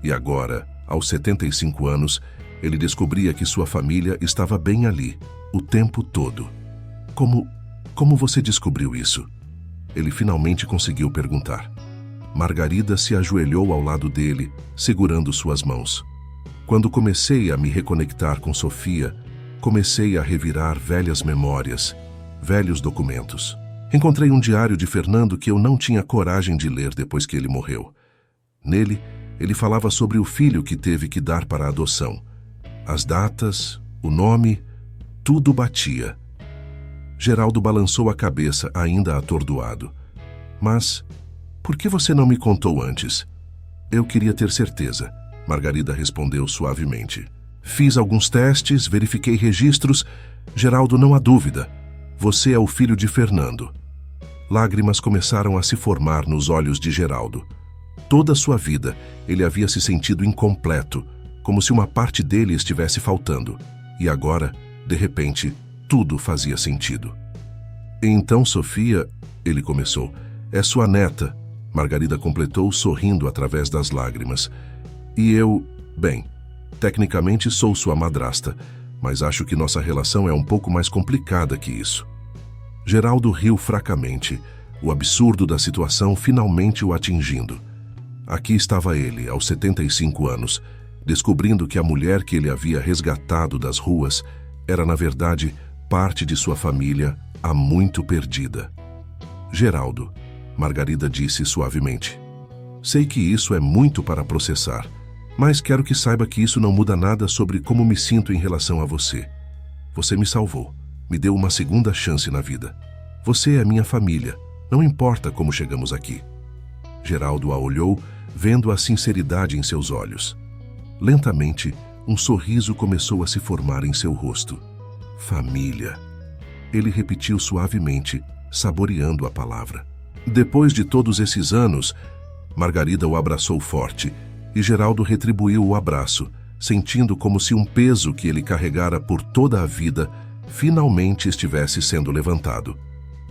E agora, aos 75 anos, ele descobria que sua família estava bem ali, o tempo todo. Como você descobriu isso? Ele finalmente conseguiu perguntar. Margarida se ajoelhou ao lado dele, segurando suas mãos. Quando comecei a me reconectar com Sofia, comecei a revirar velhas memórias, velhos documentos. Encontrei um diário de Fernando que eu não tinha coragem de ler depois que ele morreu. Nele, ele falava sobre o filho que teve que dar para a adoção. As datas, o nome, tudo batia. Geraldo balançou a cabeça, ainda atordoado. Mas, por que você não me contou antes? Eu queria ter certeza. Margarida respondeu suavemente. Fiz alguns testes, verifiquei registros. Geraldo, não há dúvida. Você é o filho de Fernando. Lágrimas começaram a se formar nos olhos de Geraldo. Toda a sua vida, ele havia se sentido incompleto, como se uma parte dele estivesse faltando. E agora, de repente, tudo fazia sentido. Então, Sofia, ele começou, é sua neta. Margarida completou, sorrindo através das lágrimas. E eu, bem, tecnicamente sou sua madrasta, mas acho que nossa relação é um pouco mais complicada que isso. Geraldo riu fracamente, o absurdo da situação finalmente o atingindo. Aqui estava ele, aos 75 anos, descobrindo que a mulher que ele havia resgatado das ruas era, na verdade, parte de sua família há muito perdida. Geraldo, Margarida disse suavemente, sei que isso é muito para processar, mas quero que saiba que isso não muda nada sobre como me sinto em relação a você. Você me salvou, me deu uma segunda chance na vida. Você é minha família, não importa como chegamos aqui. Geraldo a olhou, vendo a sinceridade em seus olhos. Lentamente, um sorriso começou a se formar em seu rosto. Família. Ele repetiu suavemente, saboreando a palavra. Depois de todos esses anos, Margarida o abraçou forte, e Geraldo retribuiu o abraço, sentindo como se um peso que ele carregara por toda a vida finalmente estivesse sendo levantado.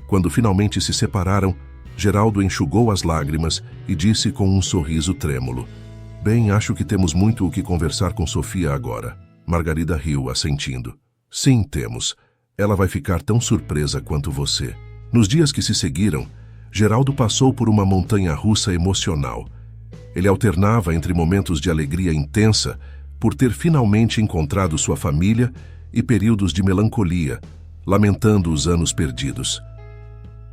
Quando finalmente se separaram, Geraldo enxugou as lágrimas e disse com um sorriso trêmulo, bem, acho que temos muito o que conversar com Sofia agora. Margarida riu, assentindo. Sim, temos. Ela vai ficar tão surpresa quanto você. Nos dias que se seguiram, Geraldo passou por uma montanha-russa emocional. Ele alternava entre momentos de alegria intensa por ter finalmente encontrado sua família e períodos de melancolia, lamentando os anos perdidos.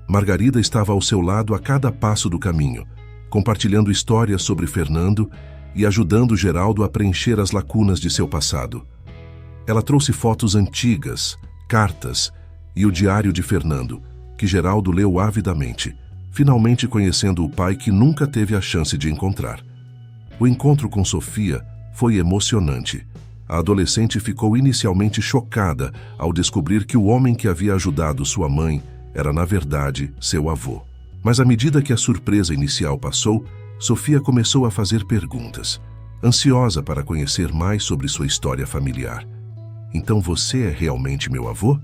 Margarida estava ao seu lado a cada passo do caminho, compartilhando histórias sobre Fernando e ajudando Geraldo a preencher as lacunas de seu passado. Ela trouxe fotos antigas, cartas e o diário de Fernando, que Geraldo leu avidamente, finalmente conhecendo o pai que nunca teve a chance de encontrar. O encontro com Sofia foi emocionante. A adolescente ficou inicialmente chocada ao descobrir que o homem que havia ajudado sua mãe era, na verdade, seu avô. Mas à medida que a surpresa inicial passou, Sofia começou a fazer perguntas, ansiosa para conhecer mais sobre sua história familiar. "Então você é realmente meu avô?"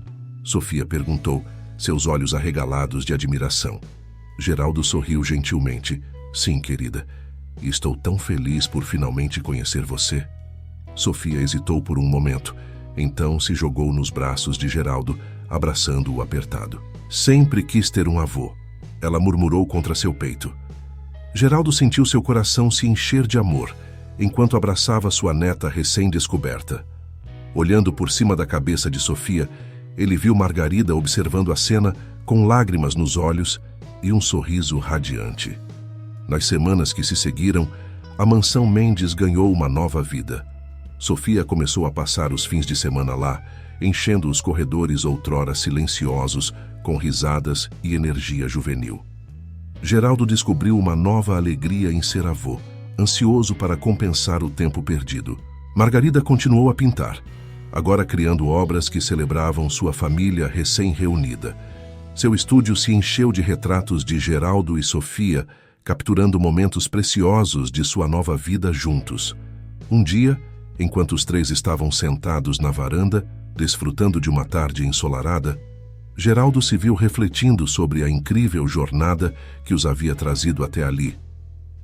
Sofia perguntou, seus olhos arregalados de admiração. Geraldo sorriu gentilmente. "Sim, querida. E estou tão feliz por finalmente conhecer você." Sofia hesitou por um momento, então se jogou nos braços de Geraldo, abraçando-o apertado. "Sempre quis ter um avô", ela murmurou contra seu peito. Geraldo sentiu seu coração se encher de amor, enquanto abraçava sua neta recém-descoberta. Olhando por cima da cabeça de Sofia, ele viu Margarida observando a cena com lágrimas nos olhos e um sorriso radiante. Nas semanas que se seguiram, a mansão Mendes ganhou uma nova vida. Sofia começou a passar os fins de semana lá, enchendo os corredores outrora silenciosos com risadas e energia juvenil. Geraldo descobriu uma nova alegria em ser avô, ansioso para compensar o tempo perdido. Margarida continuou a pintar, agora criando obras que celebravam sua família recém-reunida. Seu estúdio se encheu de retratos de Geraldo e Sofia, capturando momentos preciosos de sua nova vida juntos. Um dia, enquanto os três estavam sentados na varanda, desfrutando de uma tarde ensolarada, Geraldo se viu refletindo sobre a incrível jornada que os havia trazido até ali.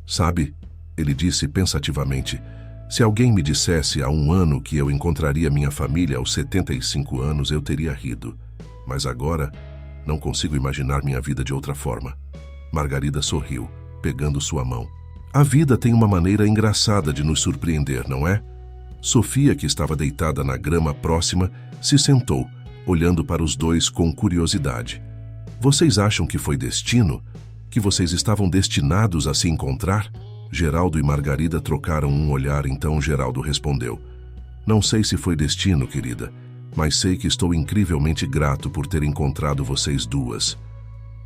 "Sabe", ele disse pensativamente, "se alguém me dissesse há um ano que eu encontraria minha família aos 75 anos, eu teria rido. Mas agora, não consigo imaginar minha vida de outra forma." Margarida sorriu, pegando sua mão. "A vida tem uma maneira engraçada de nos surpreender, não é?" Sofia, que estava deitada na grama próxima, se sentou, olhando para os dois com curiosidade. "Vocês acham que foi destino? Que vocês estavam destinados a se encontrar?" Geraldo e Margarida trocaram um olhar, então Geraldo respondeu: "Não sei se foi destino, querida, mas sei que estou incrivelmente grato por ter encontrado vocês duas."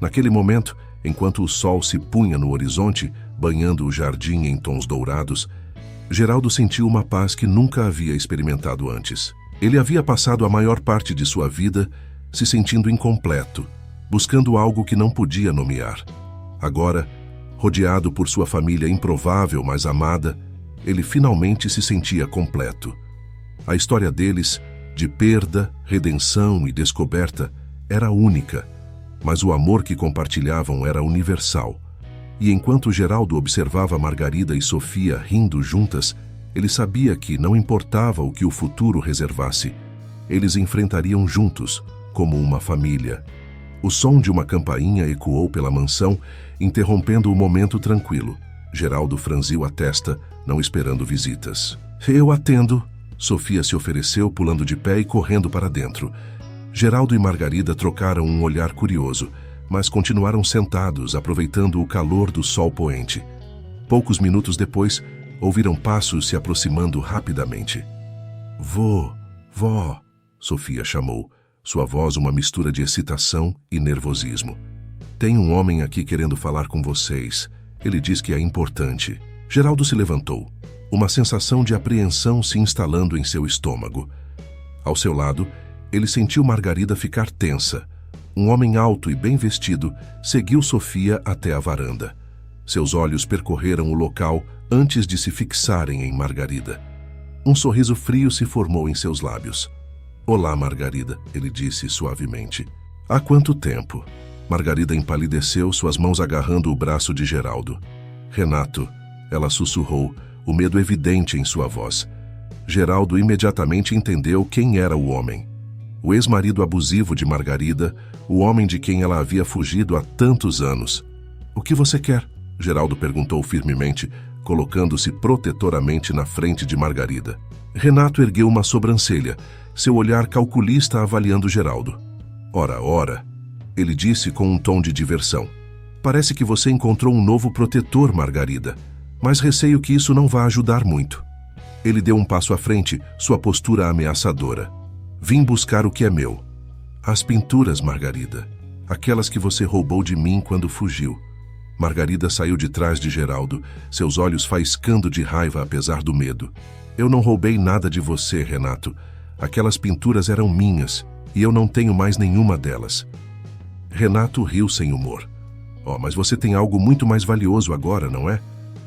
Naquele momento, enquanto o sol se punha no horizonte, banhando o jardim em tons dourados, Geraldo sentiu uma paz que nunca havia experimentado antes. Ele havia passado a maior parte de sua vida se sentindo incompleto, buscando algo que não podia nomear. Agora, rodeado por sua família improvável, mas amada, ele finalmente se sentia completo. A história deles, de perda, redenção e descoberta, era única, mas o amor que compartilhavam era universal. E enquanto Geraldo observava Margarida e Sofia rindo juntas, ele sabia que não importava o que o futuro reservasse, eles enfrentariam juntos, como uma família. O som de uma campainha ecoou pela mansão, interrompendo o momento tranquilo. Geraldo franziu a testa, não esperando visitas. "Eu atendo." Sofia se ofereceu, pulando de pé e correndo para dentro. Geraldo e Margarida trocaram um olhar curioso, mas continuaram sentados, aproveitando o calor do sol poente. Poucos minutos depois, ouviram passos se aproximando rapidamente. Vó, Sofia chamou, sua voz uma mistura de excitação e nervosismo. "Tem um homem aqui querendo falar com vocês. Ele diz que é importante." Geraldo se levantou, uma sensação de apreensão se instalando em seu estômago. Ao seu lado, ele sentiu Margarida ficar tensa. Um homem alto e bem vestido seguiu Sofia até a varanda. Seus olhos percorreram o local antes de se fixarem em Margarida. Um sorriso frio se formou em seus lábios. "Olá, Margarida", ele disse suavemente. "Há quanto tempo?" Margarida empalideceu, suas mãos agarrando o braço de Geraldo. "Renato", ela sussurrou, o medo evidente em sua voz. Geraldo imediatamente entendeu quem era o homem. O ex-marido abusivo de Margarida, o homem de quem ela havia fugido há tantos anos. "O que você quer?" Geraldo perguntou firmemente, colocando-se protetoramente na frente de Margarida. Renato ergueu uma sobrancelha, seu olhar calculista avaliando Geraldo. Ora, ele disse com um tom de diversão. "Parece que você encontrou um novo protetor, Margarida, mas receio que isso não vá ajudar muito." Ele deu um passo à frente, sua postura ameaçadora. "Vim buscar o que é meu. As pinturas, Margarida. Aquelas que você roubou de mim quando fugiu." Margarida saiu de trás de Geraldo, seus olhos faiscando de raiva apesar do medo. Eu não roubei nada de você, Renato. Aquelas pinturas eram minhas e eu não tenho mais nenhuma delas. Renato riu sem humor. Oh, mas você tem algo muito mais valioso agora, não é?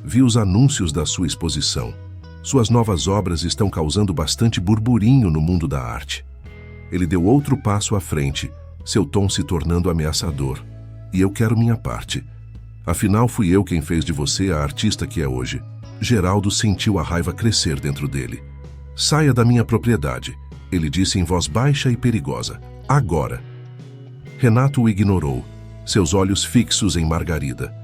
Vi os anúncios da sua exposição. Suas novas obras estão causando bastante burburinho no mundo da arte. Ele deu outro passo à frente, seu tom se tornando ameaçador. E eu quero minha parte. Afinal, fui eu quem fez de você a artista que é hoje. Geraldo sentiu a raiva crescer dentro dele. Saia da minha propriedade, ele disse em voz baixa e perigosa. Agora. Renato o ignorou, seus olhos fixos em Margarida.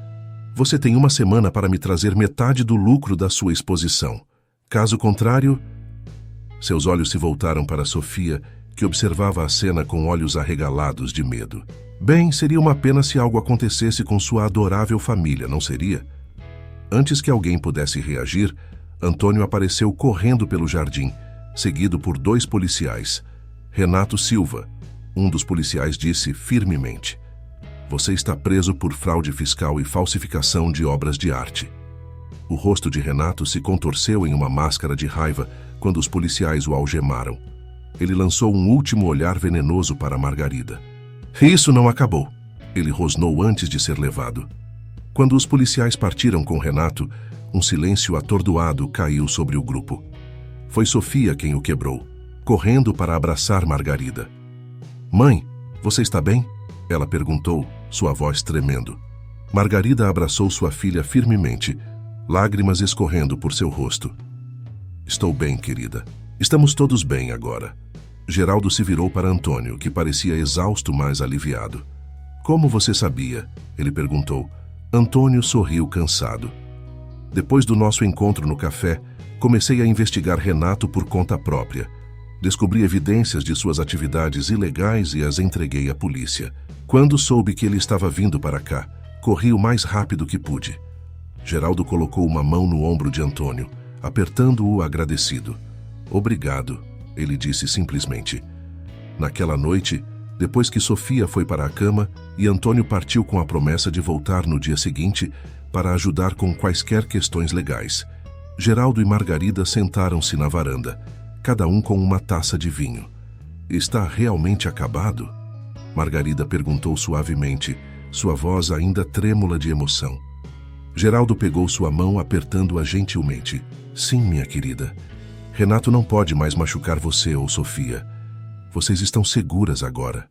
Você tem uma semana para me trazer metade do lucro da sua exposição. Caso contrário... Seus olhos se voltaram para Sofia, que observava a cena com olhos arregalados de medo. Bem, seria uma pena se algo acontecesse com sua adorável família, não seria? Antes que alguém pudesse reagir, Antônio apareceu correndo pelo jardim, seguido por 2 policiais. Renato Silva, um dos policiais disse firmemente: Você está preso por fraude fiscal e falsificação de obras de arte. O rosto de Renato se contorceu em uma máscara de raiva quando os policiais o algemaram. Ele lançou um último olhar venenoso para Margarida. Isso não acabou, ele rosnou antes de ser levado. Quando os policiais partiram com Renato, um silêncio atordoado caiu sobre o grupo. Foi Sofia quem o quebrou, correndo para abraçar Margarida. Mãe, você está bem? Ela perguntou, sua voz tremendo. Margarida abraçou sua filha firmemente, lágrimas escorrendo por seu rosto. Estou bem, querida. Estamos todos bem agora. Geraldo se virou para Antônio, que parecia exausto, mas aliviado. Como você sabia? Ele perguntou. Antônio sorriu cansado. Depois do nosso encontro no café, comecei a investigar Renato por conta própria. Descobri evidências de suas atividades ilegais e as entreguei à polícia. Quando soube que ele estava vindo para cá, corri o mais rápido que pude. Geraldo colocou uma mão no ombro de Antônio, apertando-o agradecido. Obrigado, ele disse simplesmente. Naquela noite, depois que Sofia foi para a cama e Antônio partiu com a promessa de voltar no dia seguinte para ajudar com quaisquer questões legais, Geraldo e Margarida sentaram-se na varanda, cada um com uma taça de vinho. Está realmente acabado? Margarida perguntou suavemente, sua voz ainda trêmula de emoção. Geraldo pegou sua mão apertando-a gentilmente. Sim, minha querida. Renato não pode mais machucar você ou Sofia. Vocês estão seguras agora.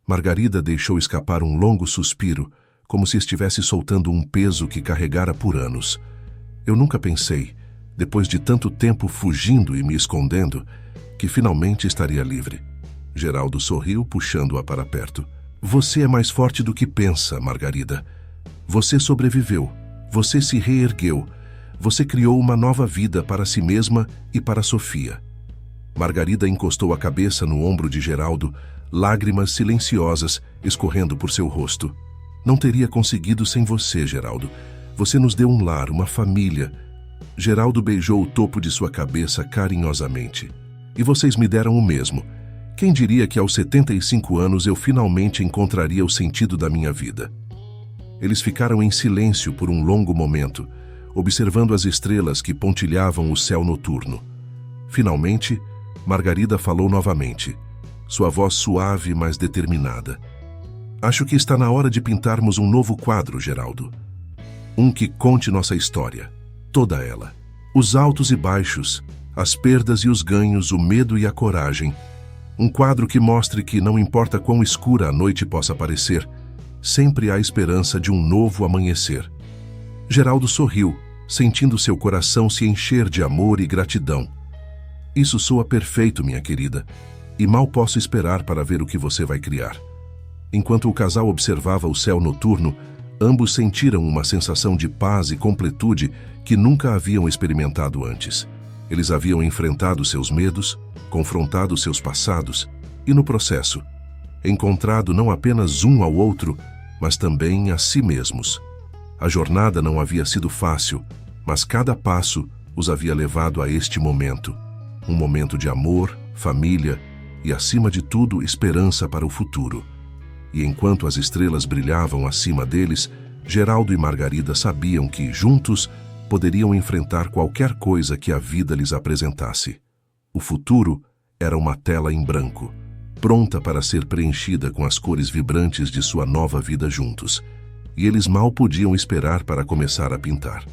Margarida deixou escapar um longo suspiro, como se estivesse soltando um peso que carregara por anos. Eu nunca pensei, depois de tanto tempo fugindo e me escondendo, que finalmente estaria livre. Geraldo sorriu, puxando-a para perto. Você é mais forte do que pensa, Margarida. Você sobreviveu. Você se reergueu. Você criou uma nova vida para si mesma e para Sofia. Margarida encostou a cabeça no ombro de Geraldo, lágrimas silenciosas escorrendo por seu rosto. Não teria conseguido sem você, Geraldo. Você nos deu um lar, uma família. Geraldo beijou o topo de sua cabeça carinhosamente. E vocês me deram o mesmo. Quem diria que aos 75 anos eu finalmente encontraria o sentido da minha vida? Eles ficaram em silêncio por um longo momento, observando as estrelas que pontilhavam o céu noturno. Finalmente, Margarida falou novamente, sua voz suave, mas determinada. Acho que está na hora de pintarmos um novo quadro, Geraldo. Um que conte nossa história, toda ela. Os altos e baixos, as perdas e os ganhos, o medo e a coragem. Um quadro que mostre que, não importa quão escura a noite possa parecer, sempre há esperança de um novo amanhecer. Geraldo sorriu, sentindo seu coração se encher de amor e gratidão. Isso soa perfeito, minha querida, e mal posso esperar para ver o que você vai criar. Enquanto o casal observava o céu noturno, ambos sentiram uma sensação de paz e completude que nunca haviam experimentado antes. Eles haviam enfrentado seus medos, confrontado seus passados e, no processo, encontrado não apenas um ao outro, mas também a si mesmos. A jornada não havia sido fácil, mas cada passo os havia levado a este momento. Um momento de amor, família e, acima de tudo, esperança para o futuro. E enquanto as estrelas brilhavam acima deles, Geraldo e Margarida sabiam que, juntos, poderiam enfrentar qualquer coisa que a vida lhes apresentasse. O futuro era uma tela em branco, pronta para ser preenchida com as cores vibrantes de sua nova vida juntos, e eles mal podiam esperar para começar a pintar.